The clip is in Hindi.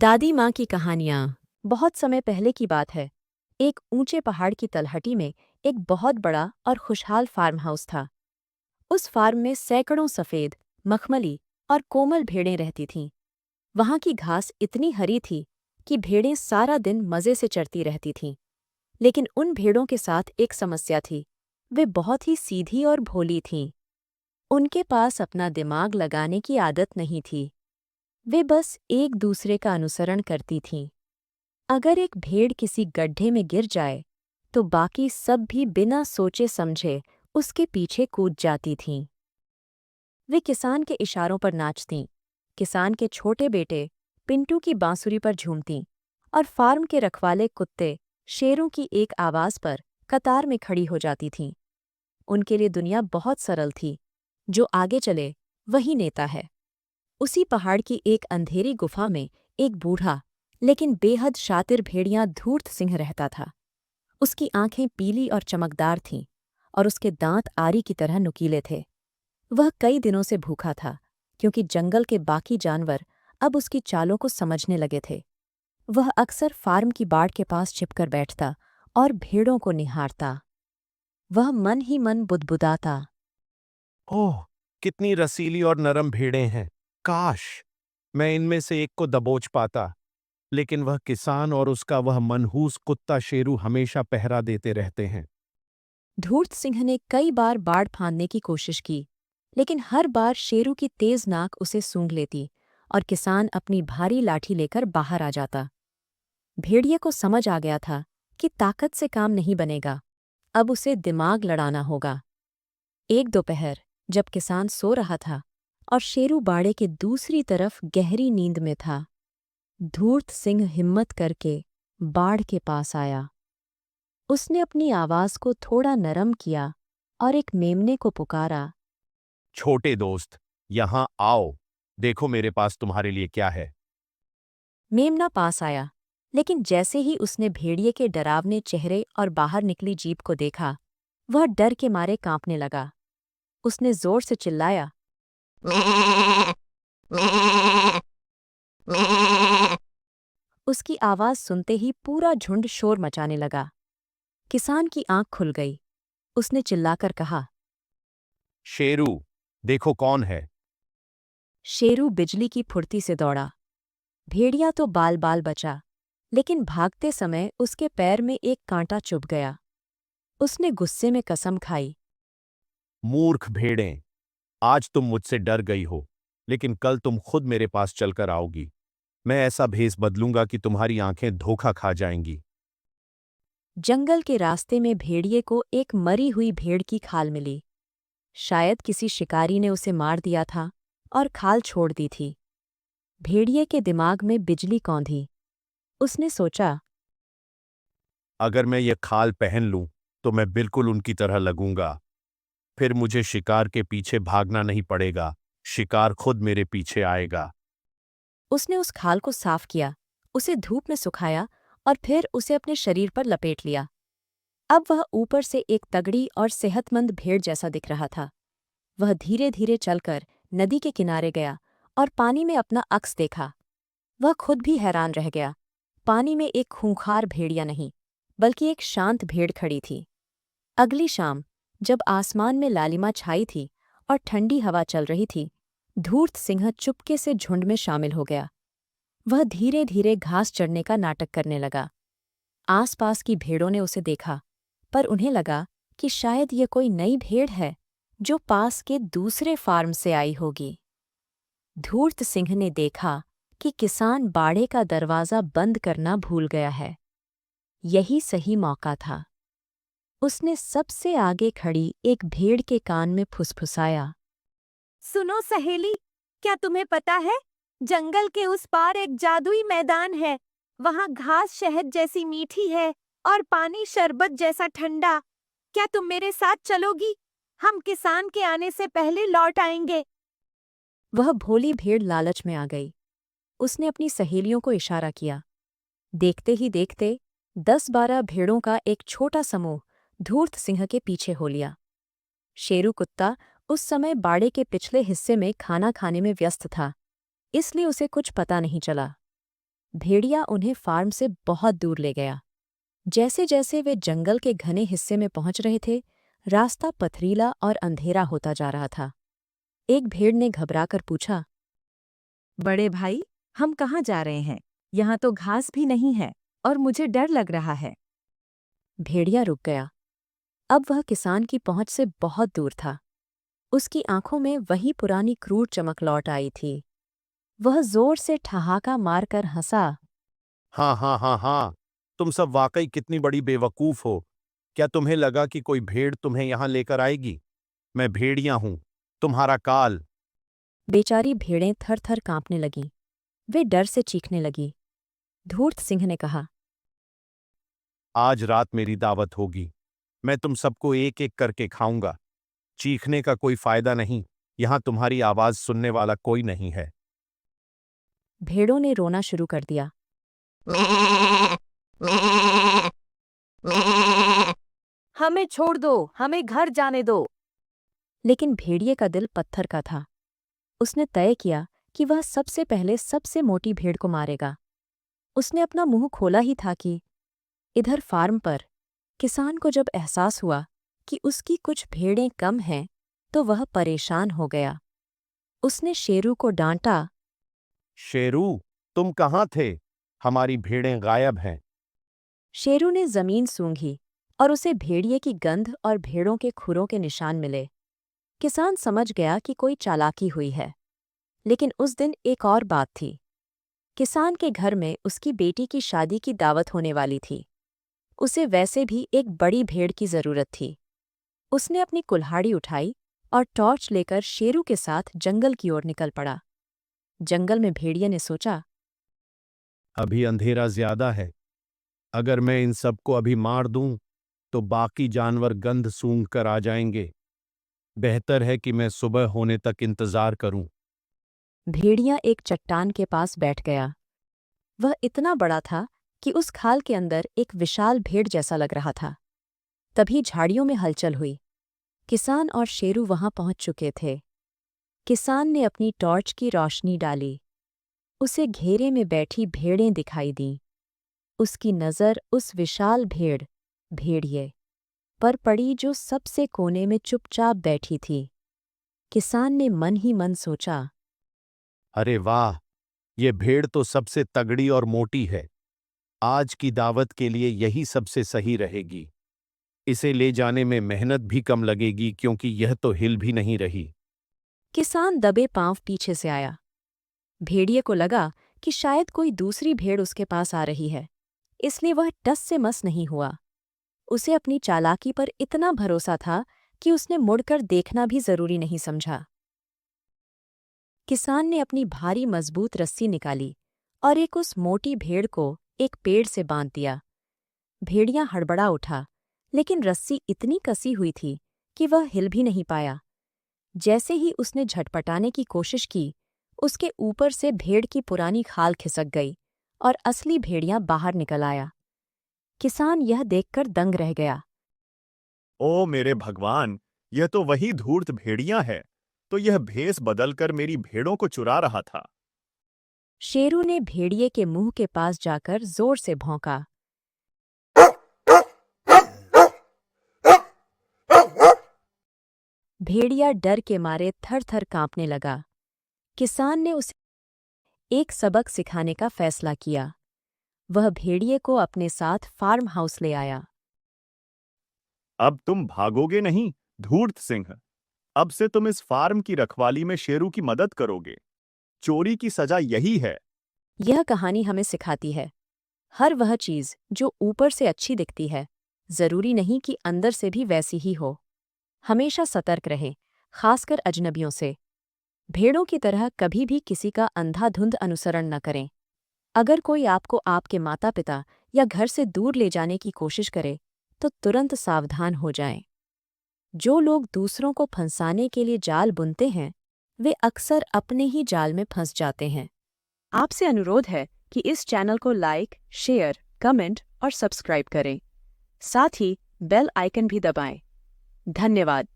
दादी माँ की कहानियाँ। बहुत समय पहले की बात है। एक ऊंचे पहाड़ की तलहटी में एक बहुत बड़ा और खुशहाल फार्म हाउस था। उस फार्म में सैकड़ों सफ़ेद, मखमली और कोमल भेड़ें रहती थीं। वहाँ की घास इतनी हरी थी कि भेड़ें सारा दिन मज़े से चरती रहती थीं। लेकिन उन भेड़ों के साथ एक समस्या थी। वे बहुत ही सीधी और भोली थीं। उनके पास अपना दिमाग लगाने की आदत नहीं थी। वे बस एक दूसरे का अनुसरण करती थीं। अगर एक भेड़ किसी गड्ढे में गिर जाए तो बाकी सब भी बिना सोचे समझे उसके पीछे कूद जाती थीं। वे किसान के इशारों पर नाचतीं, किसान के छोटे बेटे पिंटू की बांसुरी पर झूमतीं और फार्म के रखवाले कुत्ते शेरों की एक आवाज़ पर कतार में खड़ी हो जाती थीं। उनके लिए दुनिया बहुत सरल थी। जो आगे चले वही नेता है। उसी पहाड़ की एक अंधेरी गुफा में एक बूढ़ा लेकिन बेहद शातिर भेड़िया धूर्त सिंह रहता था। उसकी आंखें पीली और चमकदार थीं और उसके दांत आरी की तरह नुकीले थे। वह कई दिनों से भूखा था क्योंकि जंगल के बाकी जानवर अब उसकी चालों को समझने लगे थे। वह अक्सर फार्म की बाड़ के पास छिपकर बैठता और भेड़ों को निहारता। वह मन ही मन बुदबुदाता। ओह! कितनी रसीली और नरम भेड़ें हैं। काश! मैं इनमें से एक को दबोच पाता। लेकिन वह किसान और उसका वह मनहूस कुत्ता शेरू हमेशा पहरा देते रहते हैं। धूर्त सिंह ने कई बार बाड़ फांदने की कोशिश की, लेकिन हर बार शेरू की तेज नाक उसे सूंघ लेती और किसान अपनी भारी लाठी लेकर बाहर आ जाता। भेड़िए को समझ आ गया था कि ताकत से काम नहीं बनेगा। अब उसे दिमाग लड़ाना होगा। एक दोपहर जब किसान सो रहा था और शेरू बाड़े के दूसरी तरफ गहरी नींद में था, धूर्त सिंह हिम्मत करके बाड़ के पास आया। उसने अपनी आवाज को थोड़ा नरम किया और एक मेमने को पुकारा। छोटे दोस्त, यहाँ आओ। देखो मेरे पास तुम्हारे लिए क्या है। मेमना पास आया, लेकिन जैसे ही उसने भेड़िए के डरावने चेहरे और बाहर निकली जीभ को देखा, वह डर के मारे कांपने लगा। उसने जोर से चिल्लाया, उसकी आवाज सुनते ही पूरा झुंड शोर मचाने लगा। किसान की आंख खुल गई। उसने चिल्लाकर कहा। शेरू, देखो कौन है। शेरू बिजली की फुर्ती से दौड़ा। भेड़िया तो बाल बाल बचा, लेकिन भागते समय उसके पैर में एक कांटा चुभ गया। उसने गुस्से में कसम खाई। मूर्ख भेड़ें, आज तुम मुझसे डर गई हो, लेकिन कल तुम खुद मेरे पास चलकर आओगी। मैं ऐसा भेष बदलूंगा कि तुम्हारी आंखें धोखा खा जाएंगी। जंगल के रास्ते में भेड़िए को एक मरी हुई भेड़ की खाल मिली। शायद किसी शिकारी ने उसे मार दिया था और खाल छोड़ दी थी। भेड़िए के दिमाग में बिजली कौंधी। उसने सोचा, अगर मैं ये खाल पहन लूं, तो मैं बिल्कुल उनकी तरह लगूंगा। फिर मुझे शिकार के पीछे भागना नहीं पड़ेगा, शिकार खुद मेरे पीछे आएगा। उसने उस खाल को साफ किया, उसे धूप में सुखाया और फिर उसे अपने शरीर पर लपेट लिया। अब वह ऊपर से एक तगड़ी और सेहतमंद भेड़ जैसा दिख रहा था। वह धीरे धीरे चलकर नदी के किनारे गया और पानी में अपना अक्स देखा। वह खुद भी हैरान रह गया। पानी में एक खूंखार भेड़िया नहीं, बल्कि एक शांत भेड़ खड़ी थी। अगली शाम, जब आसमान में लालिमा छाई थी और ठंडी हवा चल रही थी, धूर्त सिंह चुपके से झुंड में शामिल हो गया। वह धीरे धीरे घास चढ़ने का नाटक करने लगा। आसपास की भेड़ों ने उसे देखा, पर उन्हें लगा कि शायद ये कोई नई भेड़ है जो पास के दूसरे फार्म से आई होगी। धूर्त सिंह ने देखा कि किसान बाड़े का दरवाज़ा बंद करना भूल गया है। यही सही मौका था। उसने सबसे आगे खड़ी एक भेड़ के कान में फुसफुसाया। सुनो सहेली, क्या तुम्हें पता है? जंगल के उस पार एक जादुई मैदान है। वहाँ घास शहद जैसी मीठी है और पानी शरबत जैसा ठंडा। क्या तुम मेरे साथ चलोगी? हम किसान के आने से पहले लौट आएंगे। वह भोली भेड़ लालच में आ गई। उसने अपनी सहेलियों को इशारा किया। देखते ही देखते 10-12 भेड़ों का एक छोटा समूह धूर्त सिंह के पीछे हो लिया। शेरू कुत्ता उस समय बाड़े के पिछले हिस्से में खाना खाने में व्यस्त था, इसलिए उसे कुछ पता नहीं चला। भेड़िया उन्हें फार्म से बहुत दूर ले गया। जैसे जैसे वे जंगल के घने हिस्से में पहुंच रहे थे, रास्ता पथरीला और अंधेरा होता जा रहा था। एक भेड़ ने घबराकर पूछा, बड़े भाई, हम कहाँ जा रहे हैं? यहाँ तो घास भी नहीं है और मुझे डर लग रहा है। भेड़िया रुक गया। अब वह किसान की पहुंच से बहुत दूर था। उसकी आंखों में वही पुरानी क्रूर चमक लौट आई थी। वह जोर से ठहाका मारकर हंसा। हाँ हाँ हाँ हाँ, तुम सब वाकई कितनी बड़ी बेवकूफ हो। क्या तुम्हें लगा कि कोई भेड़ तुम्हें यहाँ लेकर आएगी? मैं भेड़िया हूं, तुम्हारा काल। बेचारी भेड़ें थर-थर कांपने लगीं। वे डर से चीखने लगी। धूर्त सिंह ने कहा, आज रात मेरी दावत होगी। मैं तुम सबको एक एक करके खाऊंगा। चीखने का कोई फायदा नहीं, यहां तुम्हारी आवाज सुनने वाला कोई नहीं है। भेड़ों ने रोना शुरू कर दिया। हमें छोड़ दो, हमें घर जाने दो। लेकिन भेड़िए का दिल पत्थर का था। उसने तय किया कि वह सबसे पहले सबसे मोटी भेड़ को मारेगा। उसने अपना मुंह खोला ही था कि इधर फार्म पर किसान को जब एहसास हुआ कि उसकी कुछ भेड़ें कम हैं, तो वह परेशान हो गया। उसने शेरू को डांटा। शेरू, तुम कहाँ थे? हमारी भेड़ें गायब हैं। शेरू ने जमीन सूंघी और उसे भेड़िए की गंध और भेड़ों के खुरों के निशान मिले। किसान समझ गया कि कोई चालाकी हुई है। लेकिन उस दिन एक और बात थी। किसान के घर में उसकी बेटी की शादी की दावत होने वाली थी। उसे वैसे भी एक बड़ी भेड़ की जरूरत थी। उसने अपनी कुल्हाड़ी उठाई और टॉर्च लेकर शेरू के साथ जंगल की ओर निकल पड़ा। जंगल में भेड़िए ने सोचा, अभी अंधेरा ज्यादा है। अगर मैं इन सबको अभी मार दूं, तो बाकी जानवर गंध सूंघ कर आ जाएंगे। बेहतर है कि मैं सुबह होने तक इंतजार करूं। भेड़िया एक चट्टान के पास बैठ गया। वह इतना बड़ा था कि उस खाल के अंदर एक विशाल भेड़ जैसा लग रहा था। तभी झाड़ियों में हलचल हुई। किसान और शेरू वहां पहुंच चुके थे। किसान ने अपनी टॉर्च की रोशनी डाली। उसे घेरे में बैठी भेड़ें दिखाई दीं। उसकी नज़र उस विशाल भेड़िए पर पड़ी जो सबसे कोने में चुपचाप बैठी थी। किसान ने मन ही मन सोचा, अरे वाह, ये भेड़ तो सबसे तगड़ी और मोटी है। आज की दावत के लिए यही सबसे सही रहेगी। इसे ले जाने में मेहनत भी कम लगेगी क्योंकि यह तो हिल भी नहीं रही। किसान दबे पांव पीछे से आया। भेड़िए को लगा कि शायद कोई दूसरी भेड़ उसके पास आ रही है, इसलिए वह टस से मस नहीं हुआ। उसे अपनी चालाकी पर इतना भरोसा था कि उसने मुड़कर देखना भी जरूरी नहीं समझा। किसान ने अपनी भारी मजबूत रस्सी निकाली और एक उस मोटी भेड़ को एक पेड़ से बांध दिया। भेड़िया हड़बड़ा उठा, लेकिन रस्सी इतनी कसी हुई थी कि वह हिल भी नहीं पाया। जैसे ही उसने झटपटाने की कोशिश की, उसके ऊपर से भेड़ की पुरानी खाल खिसक गई और असली भेड़िया बाहर निकल आया। किसान यह देखकर दंग रह गया। ओ मेरे भगवान, यह तो वही धूर्त भेड़िया है। तो यह भेष बदलकर मेरी भेड़ों को चुरा रहा था। शेरू ने भेड़िए के मुंह के पास जाकर जोर से भौंका। भेड़िया डर के मारे थर-थर कांपने लगा। किसान ने उसे एक सबक सिखाने का फैसला किया। वह भेड़िए को अपने साथ फार्म हाउस ले आया। अब तुम भागोगे नहीं, धूर्त सिंह। अब से तुम इस फार्म की रखवाली में शेरू की मदद करोगे। चोरी की सजा यही है। यह कहानी हमें सिखाती है, हर वह चीज जो ऊपर से अच्छी दिखती है, जरूरी नहीं कि अंदर से भी वैसी ही हो। हमेशा सतर्क रहें, खासकर अजनबियों से। भेड़ों की तरह कभी भी किसी का अंधाधुंध अनुसरण न करें। अगर कोई आपको आपके माता-पिता या घर से दूर ले जाने की कोशिश करे, तो तुरंत सावधान हो जाएं। जो लोग दूसरों को फंसाने के लिए जाल बुनते हैं, वे अक्सर अपने ही जाल में फंस जाते हैं। आपसे अनुरोध है कि इस चैनल को लाइक, शेयर, कमेंट और सब्सक्राइब करें। साथ ही बेल आइकन भी दबाएं। धन्यवाद।